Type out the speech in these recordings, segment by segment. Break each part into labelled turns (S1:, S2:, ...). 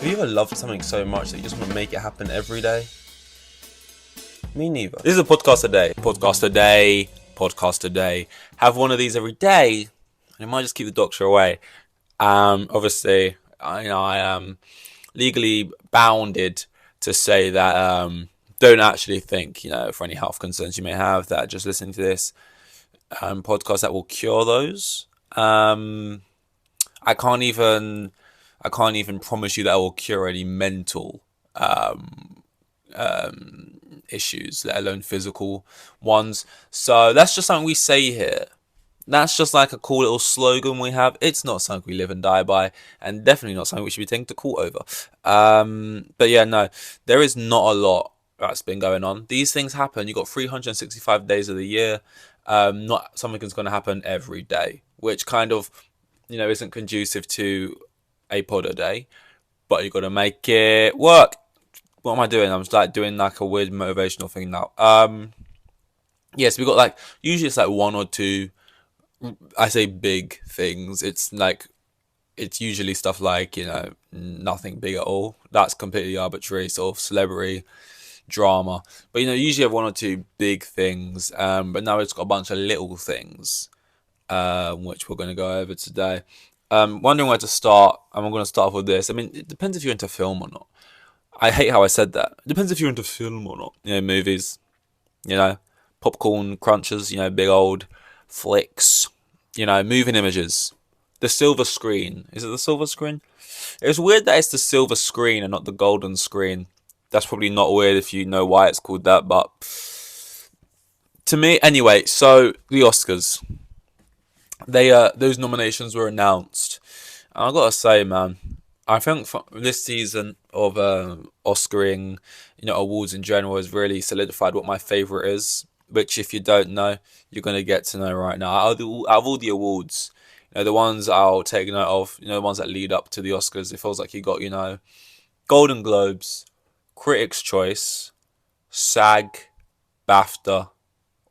S1: Have you ever loved something so much that you just want to make it happen every day? Me neither. This is a podcast a day. Podcast a day. Podcast a day. Have one of these every day, and it might just keep the doctor away. Obviously, I am legally bounded to say that don't actually think, for any health concerns you may have, that just listening to this podcast that will cure those. I can't even promise you that will cure any mental issues, let alone physical ones. So that's just something we say here. That's just like a cool little slogan we have. It's not something we live and die by, and definitely not something we should be taking to court over. But yeah, no, there is not a lot that's been going on. These things happen. You've got 365 days of the year. Not something is going to happen every day, which kind of, isn't conducive to a pod a day. But you've got to make it work. What am I doing? I'm just doing a weird motivational thing now. Yes, we got usually it's one or two. I say big things. It's usually stuff nothing big at all. That's completely arbitrary, sort of celebrity drama. But usually have one or two big things. But now it's got a bunch of little things, which we're going to go over today. Wondering where to start. I'm going to start with this. I mean, it depends if you're into film or not. I hate how I said that. It depends if you're into film or not. Movies, popcorn crunchers, big old flicks, moving images. The silver screen. Is it the silver screen? It's weird that it's the silver screen and not the golden screen. That's probably not weird if you know why it's called that, but to me, anyway, so the Oscars. Those nominations were announced. And I gotta say, man, I think this season of Oscaring, awards in general has really solidified what my favourite is. Which, if you don't know, you're gonna get to know right now. Out of all the awards, the ones I'll take note of, the ones that lead up to the Oscars, it feels like you got, Golden Globes, Critics' Choice, SAG, BAFTA,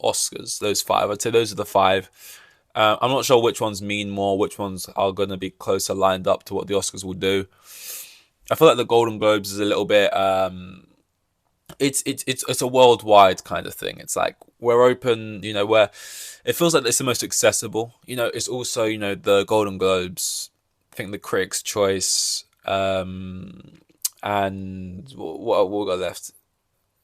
S1: Oscars. Those five. I'd say those are the five. I'm not sure which ones mean more, which ones are going to be closer lined up to what the Oscars will do. I feel like the Golden Globes is a little bit. It's a worldwide kind of thing. It's like we're open, where it feels like it's the most accessible. It's also the Golden Globes. I think the Critics' Choice, and what we got left?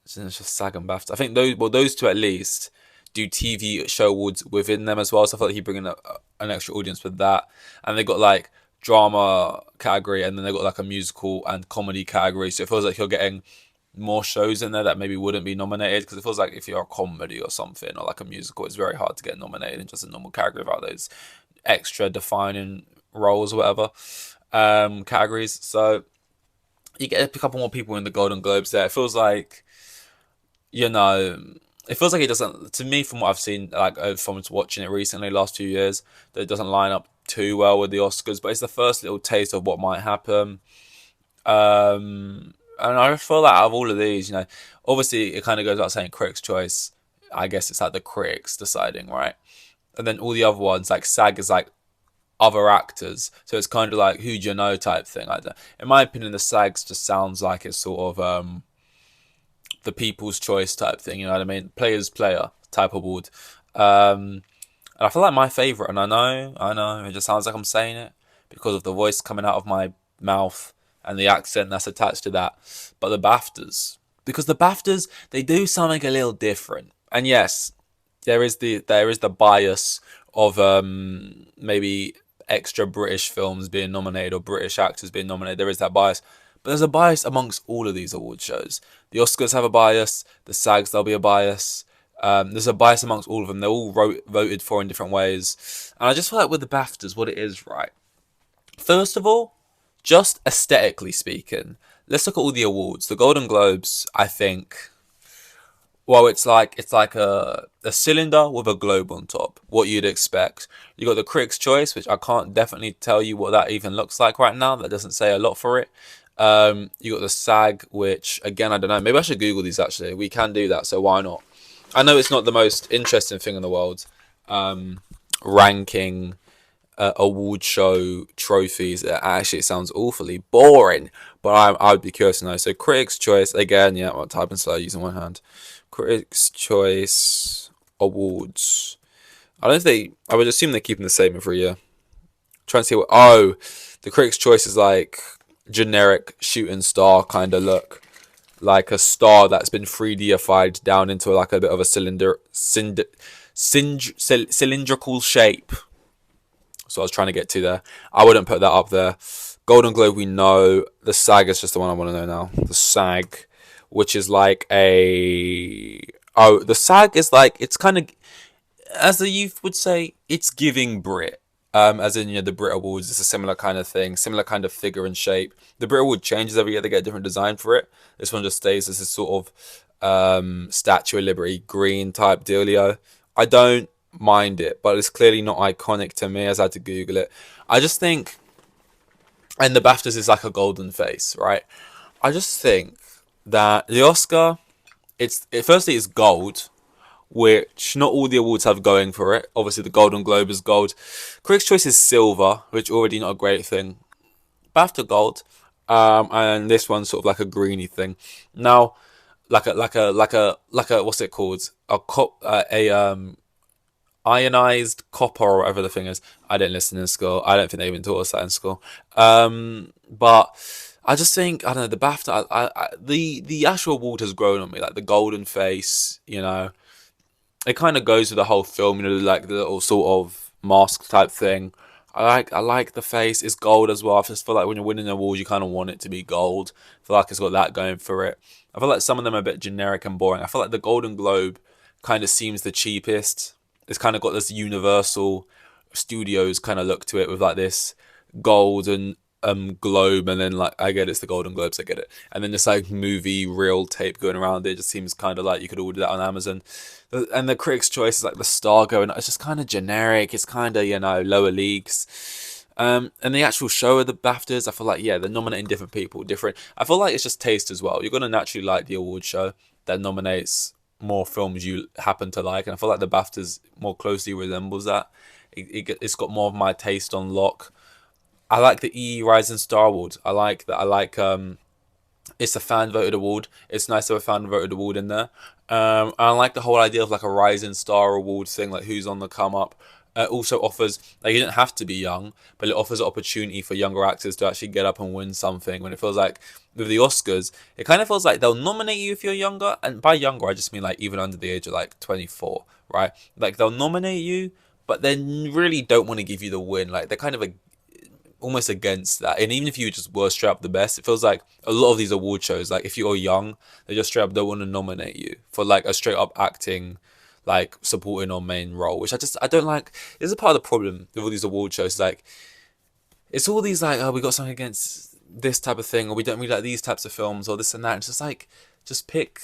S1: It's just SAG and BAFTA. I think those two at least do TV show awards within them as well. So I feel like you bring in an extra audience with that. And they got drama category, and then they got a musical and comedy category. So it feels like you're getting more shows in there that maybe wouldn't be nominated, because it feels like if you're a comedy or something or a musical, it's very hard to get nominated in just a normal category without those extra defining roles or whatever categories. So you get a couple more people in the Golden Globes there. It feels like it doesn't, to me, from what I've seen, from watching it recently, last 2 years, that it doesn't line up too well with the Oscars, but it's the first little taste of what might happen. And I feel like out of all of these, obviously it kind of goes without saying, Critics' Choice, I guess it's the critics deciding, right? And then all the other ones, SAG is other actors, so it's kind of who do you know type thing. In my opinion, the SAGs just sounds like it's sort of the people's choice type thing, you know what I mean? Player's player type award. And I feel like my favourite, and I know, it just sounds like I'm saying it because of the voice coming out of my mouth and the accent that's attached to that. But the BAFTAs. Because the BAFTAs, they do something a little different. And yes, there is the bias of maybe extra British films being nominated or British actors being nominated. There is that bias. But there's a bias amongst all of these award shows. The Oscars have a bias. The SAGs, there'll be a bias. There's a bias amongst all of them. They're all voted for in different ways. And I just feel like with the BAFTAs, what it is, right? First of all, just aesthetically speaking, let's look at all the awards. The Golden Globes, I think, well, it's like a cylinder with a globe on top. What you'd expect. You got the Critics' Choice, which I can't definitely tell you what that even looks like right now. That doesn't say a lot for it. You got the SAG, which again, I don't know. Maybe I should Google these actually. We can do that, so why not? I know it's not the most interesting thing in the world, ranking award show trophies. Actually, it sounds awfully boring. but I would be curious to know. So Critics' Choice again, yeah, I'm typing slow using one hand. Critics' Choice Awards. I don't know if they. I would assume they're keeping the same every year. Trying to see what. Oh, the Critics' Choice is like generic shooting star kind of look, like a star that's been 3Dified down into like a bit of a cylindrical shape. So I was trying to get to there. I wouldn't put that up there. Golden Globe, we know. The SAG is just the one I want to know now. The SAG, which is like a. Oh, the SAG is like, it's kind of, as the youth would say, it's giving Brit. As in, the Brit Awards is a similar kind of thing, similar kind of figure and shape. The Brit Award changes every year; they get a different design for it. This one just stays as this sort of Statue of Liberty green type dealio. I don't mind it, but it's clearly not iconic to me, as I had to Google it. I just think, and the BAFTAs is like a golden face, right? I just think that the Oscar, firstly it's gold, which not all the awards have going for it. Obviously, the Golden Globe is gold. Critics' Choice is silver, which already not a great thing. BAFTA gold, and this one's sort of like a greeny thing. Now, like a what's it called? Ionized copper or whatever the thing is. I didn't listen in school. I don't think they even taught us that in school. But I just think, I don't know, the BAFTA, the actual award has grown on me, like the golden face, it kind of goes with the whole film, like the little sort of mask type thing. I like the face. It's gold as well. I just feel like when you're winning an award, you kind of want it to be gold. I feel like it's got that going for it. I feel like some of them are a bit generic and boring. I feel like the Golden Globe kind of seems the cheapest. It's kind of got this Universal Studios kind of look to it with like this golden globe, and then like, I get it's the Golden Globes, I get it, and then this like movie reel tape going around it. Just seems kind of like you could order that on Amazon. And the Critics' Choice is like the star going. It's just kind of generic. It's kind of lower leagues. And the actual show of the BAFTAs, I feel like they're nominating different people, different. I feel like it's just taste as well. You're gonna naturally like the award show that nominates more films you happen to like, and I feel like the BAFTAs more closely resembles that. It's got more of my taste on lock. I like the Rising Star Award. I like that. I like it's a fan voted award. It's nice to have a fan voted award in there. I like the whole idea of like a Rising Star Award thing, like who's on the come up. Also offers, like, you don't have to be young, but it offers an opportunity for younger actors to actually get up and win something. When it feels like with the Oscars, it kind of feels like they'll nominate you if you're younger, and by younger I just mean like even under the age of like 24, right? Like they'll nominate you, but they really don't want to give you the win. Like they're kind of almost against that. And even if you just were straight up the best, it feels like a lot of these award shows, like if you're young, they just straight up don't want to nominate you for like a straight up acting, like supporting or main role, which I don't like. This is a part of the problem with all these award shows. Like it's all these like, oh, we got something against this type of thing, or we don't really like these types of films, or this and that. It's just like, just pick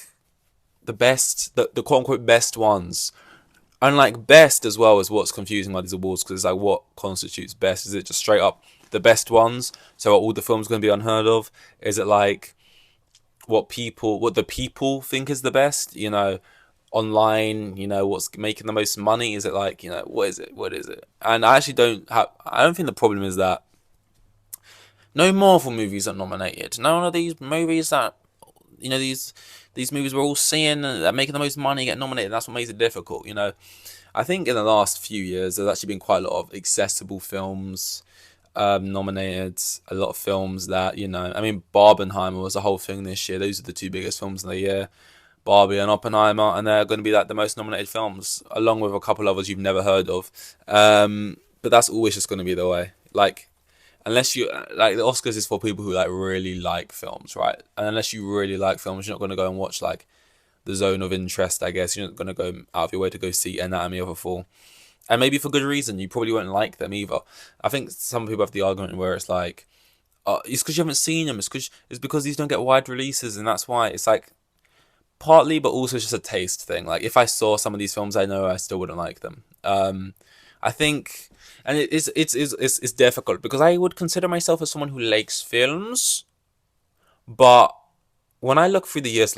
S1: the best, the quote unquote best ones. And like best as well is what's confusing about these awards, because it's like, what constitutes best? Is it just straight up the best ones? So are all the films going to be unheard of? Is it like what the people think is the best? Online, what's making the most money? Is it like, what is it? And I don't think the problem is that no Marvel movies are nominated. None of these movies that, these movies we're all seeing that are making the most money get nominated. That's what makes it difficult, I think in the last few years, there's actually been quite a lot of accessible films nominated. A lot of films that, Barbenheimer was a whole thing this year. Those are the two biggest films of the year. Barbie and Oppenheimer, and they're going to be like the most nominated films, along with a couple others you've never heard of. But that's always just going to be the way. Like, unless you like, the Oscars is for people who like really like films, right? And unless you really like films, you're not going to go and watch like The Zone of Interest. I guess you're not going to go out of your way to go see Anatomy of a Fall, and maybe for good reason. You probably won't like them either. I think some people have the argument where it's like, it's because you haven't seen them. It's because these don't get wide releases, and that's why. It's like, partly, but also just a taste thing. Like, if I saw some of these films, I know I still wouldn't like them. I think, and it's difficult because I would consider myself as someone who likes films, but when I look through the years,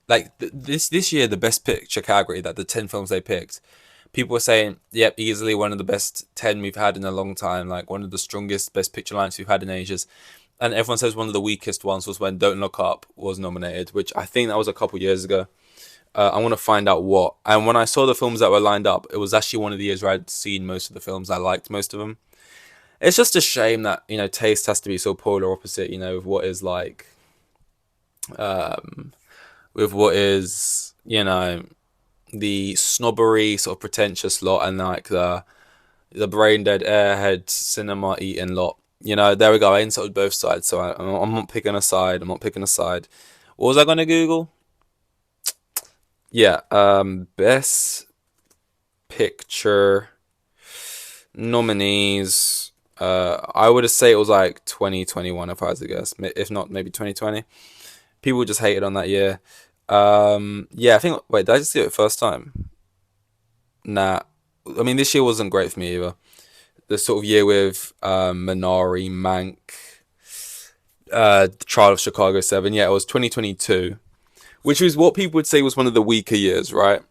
S1: this year, the Best Picture category, that the 10 films they picked, people were saying, yep, easily one of the best 10 we've had in a long time, like one of the strongest Best Picture lineups we've had in ages. and everyone says one of the weakest ones was when Don't Look Up was nominated, which I think that was a couple years ago. I want to find out what. And when I saw the films that were lined up, it was actually one of the years where I'd seen most of the films. I liked most of them. It's just a shame that taste has to be so polar opposite. With what is like, um, with what is the snobbery sort of pretentious lot, and like the brain dead airhead cinema eating lot. There we go. I insulted both sides, so I'm not picking a side. I'm not picking a side. What was I gonna Google? Yeah, best picture nominees. I would say it was like 2021 if I was to guess. If not, maybe 2020. People just hated on that year. Yeah, I think. Wait, did I just see it first time? Nah. I mean, this year wasn't great for me either. The sort of year with Minari, Mank, The Trial of Chicago 7. Yeah, it was 2022, which was what people would say was one of the weaker years, right?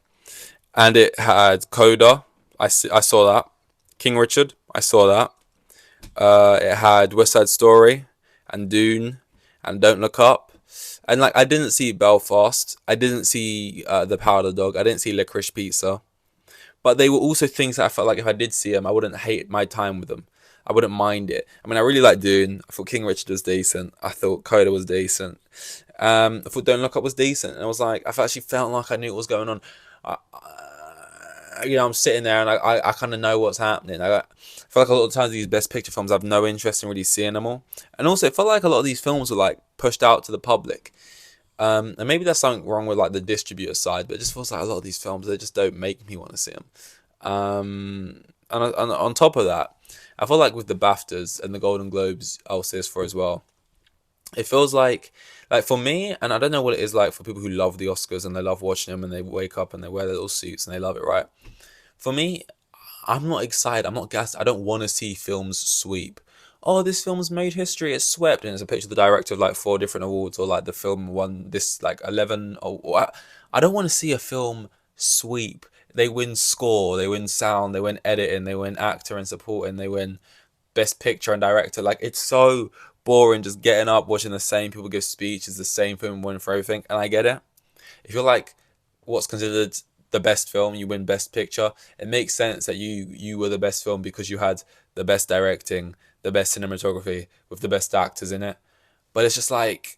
S1: And it had Coda. I saw that. King Richard. I saw that. It had West Side Story and Dune and Don't Look Up. And like I didn't see Belfast. I didn't see The Power of the Dog. I didn't see Licorice Pizza. But they were also things that I felt like if I did see them, I wouldn't hate my time with them. I wouldn't mind it. I mean, I really liked Dune. I thought King Richard was decent. I thought Coda was decent. I thought Don't Look Up was decent. And I was like, I actually felt like I knew what was going on. I'm sitting there and I kind of know what's happening. I feel like a lot of times these best picture films I have no interest in really seeing them all. And also, it felt like a lot of these films were like pushed out to the public. And maybe there's something wrong with like the distributor side, but it just feels like a lot of these films they just don't make me want to see them. And on top of that, I feel like with the BAFTAs and the Golden Globes, I'll say this for as well. It feels like for me, and I don't know what it is like for people who love the Oscars and they love watching them and they wake up and they wear their little suits and they love it, right? For me, I'm not excited. I'm not gassed. I don't want to see films sweep. Oh, this film's made history. It's swept, and it's a picture of the director of like 4 different awards, or like the film won this like 11. Or I don't want to see a film sweep. They win score, they win sound, they win editing, they win actor and support, and they win best picture and director. Like it's so boring just getting up, watching the same people give speeches, the same film win for everything. And I get it. If you're like what's considered the best film, you win best picture. It makes sense that you were the best film because you had the best directing, the best cinematography with the best actors in it. But it's just like,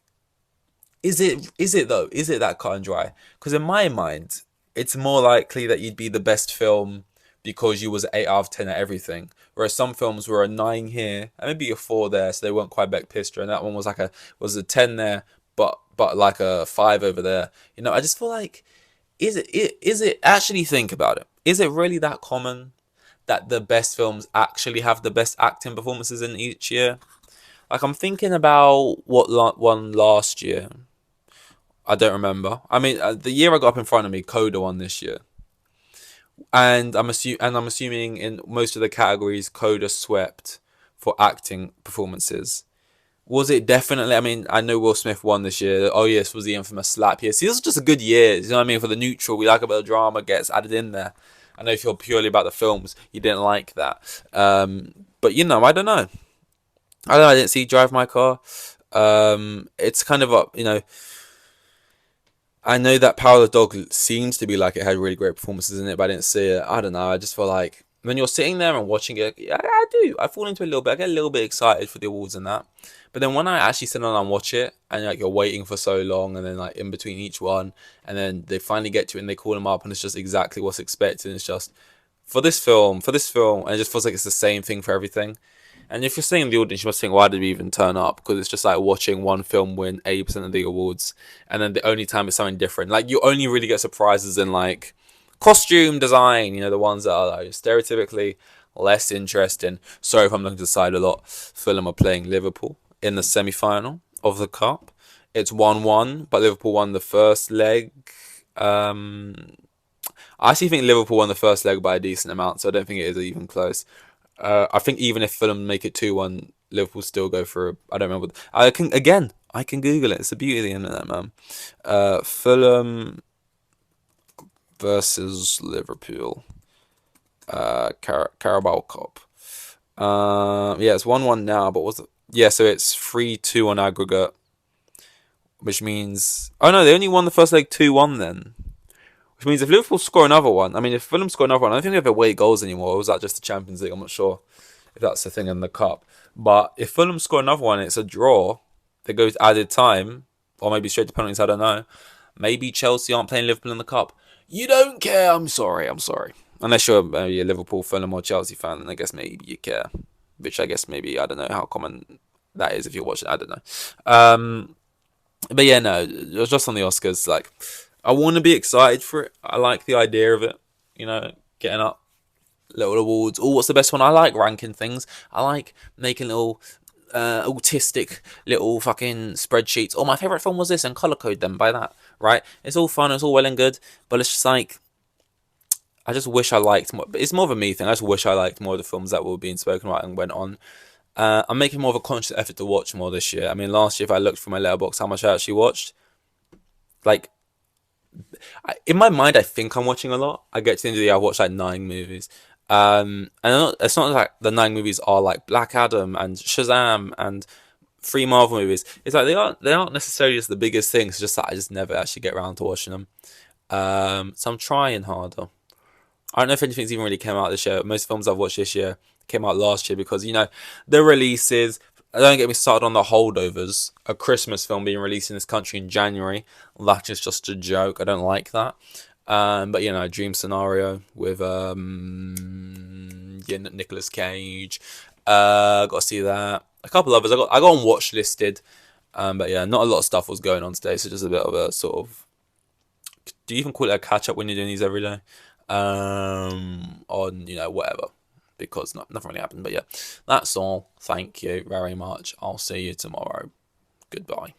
S1: is it though? Is it that cut and dry? Because in my mind, it's more likely that you'd be the best film because you was an 8 out of 10 at everything. Whereas some films were a 9 here and maybe a 4 there, so they weren't quite back picture. And that one was a 10 there, but like a 5 over there. I just feel like is it actually, think about it? Is it really that common that the best films actually have the best acting performances in each year? Like I'm thinking about what won last year. I don't remember. I mean, the year I got up in front of me, Coda won this year, and I'm assuming in most of the categories, Coda swept for acting performances. Was it definitely? I mean, I know Will Smith won this year. Oh yes, was the infamous slap year. See, this was just a good year. You know what I mean? For the neutral, we like a bit of drama gets added in there. I know if you're purely about the films, you didn't like that. But I don't know. I don't know. I didn't see Drive My Car. It's kind of up. I know that Power of the Dog seems to be like it had really great performances in it, but I didn't see it. I don't know. I just feel like when you're sitting there and watching it, yeah, I do. I fall into a little bit. I get a little bit excited for the awards and that. But then when I actually sit down and watch it, and like you're waiting for so long, and then like in between each one, and then they finally get to it and they call them up, and it's just exactly what's expected. It's just for this film, and it just feels like it's the same thing for everything. And if you're sitting in the audience, you must think, why did we even turn up? Because it's just like watching one film win 80% of the awards, and then the only time it's something different. Like you only really get surprises in like costume design, the ones that are like stereotypically less interesting. Sorry if I'm looking to the side a lot. Fulham are playing Liverpool in the semi-final of the cup. It's 1-1, but Liverpool won the first leg. I actually think Liverpool won the first leg by a decent amount, so I don't think it is even close. I think even if Fulham make it 2-1, Liverpool still go for. I don't remember. I can Google it. It's the beauty of the internet, man. Fulham versus Liverpool. Carabao Cup. Yeah, it's 1-1 now. But was it? Yeah, so it's 3-2 on aggregate, which means oh no, they only won the first leg 2-1 then. Which means if Liverpool score another one, I mean, if Fulham score another one, I don't think they have away goals anymore. Or was that just the Champions League? I'm not sure if that's the thing in the cup. But if Fulham score another one, it's a draw. They go to added time, or maybe straight to penalties. I don't know. Maybe Chelsea aren't playing Liverpool in the cup. You don't care. I'm sorry. I'm sorry. Unless you're maybe a Liverpool, Fulham, or Chelsea fan, then I guess maybe you care. Which I guess maybe I don't know how common that is if you're watching. I don't know. But yeah, no, it was just on the Oscars. Like, I want to be excited for it. I like the idea of it. You know, getting up little awards. Oh, what's the best one? I like ranking things. I like making little autistic little fucking spreadsheets. Oh, my favorite film was this, and color code them by that. Right? It's all fun. It's all well and good, but it's just like I just wish I liked more. It's more of a me thing. I just wish I liked more of the films that were being spoken about and went on. I'm making more of a conscious effort to watch more this year. I mean, last year, if I looked through my letterbox, how much I actually watched, like, in my mind, I think I'm watching a lot. I get to the end of the year, I watch like 9 movies. And it's not like the 9 movies are like Black Adam and Shazam and 3 Marvel movies. It's like they aren't necessarily just the biggest things. It's just that I just never actually get around to watching them. So I'm trying harder. I don't know if anything's even really came out this year. Most films I've watched this year came out last year because the releases. Don't get me started on the holdovers. A Christmas film being released in this country in January. That is just a joke. I don't like that. But Dream Scenario with Nicolas Cage. Got to see that. A couple others. I got on watch listed. But yeah, not a lot of stuff was going on today. So just a bit of a sort of. Do you even call it a catch up when you're doing these every day? On whatever, because nothing really happened. But yeah, that's all. Thank you very much. I'll see you tomorrow. Goodbye.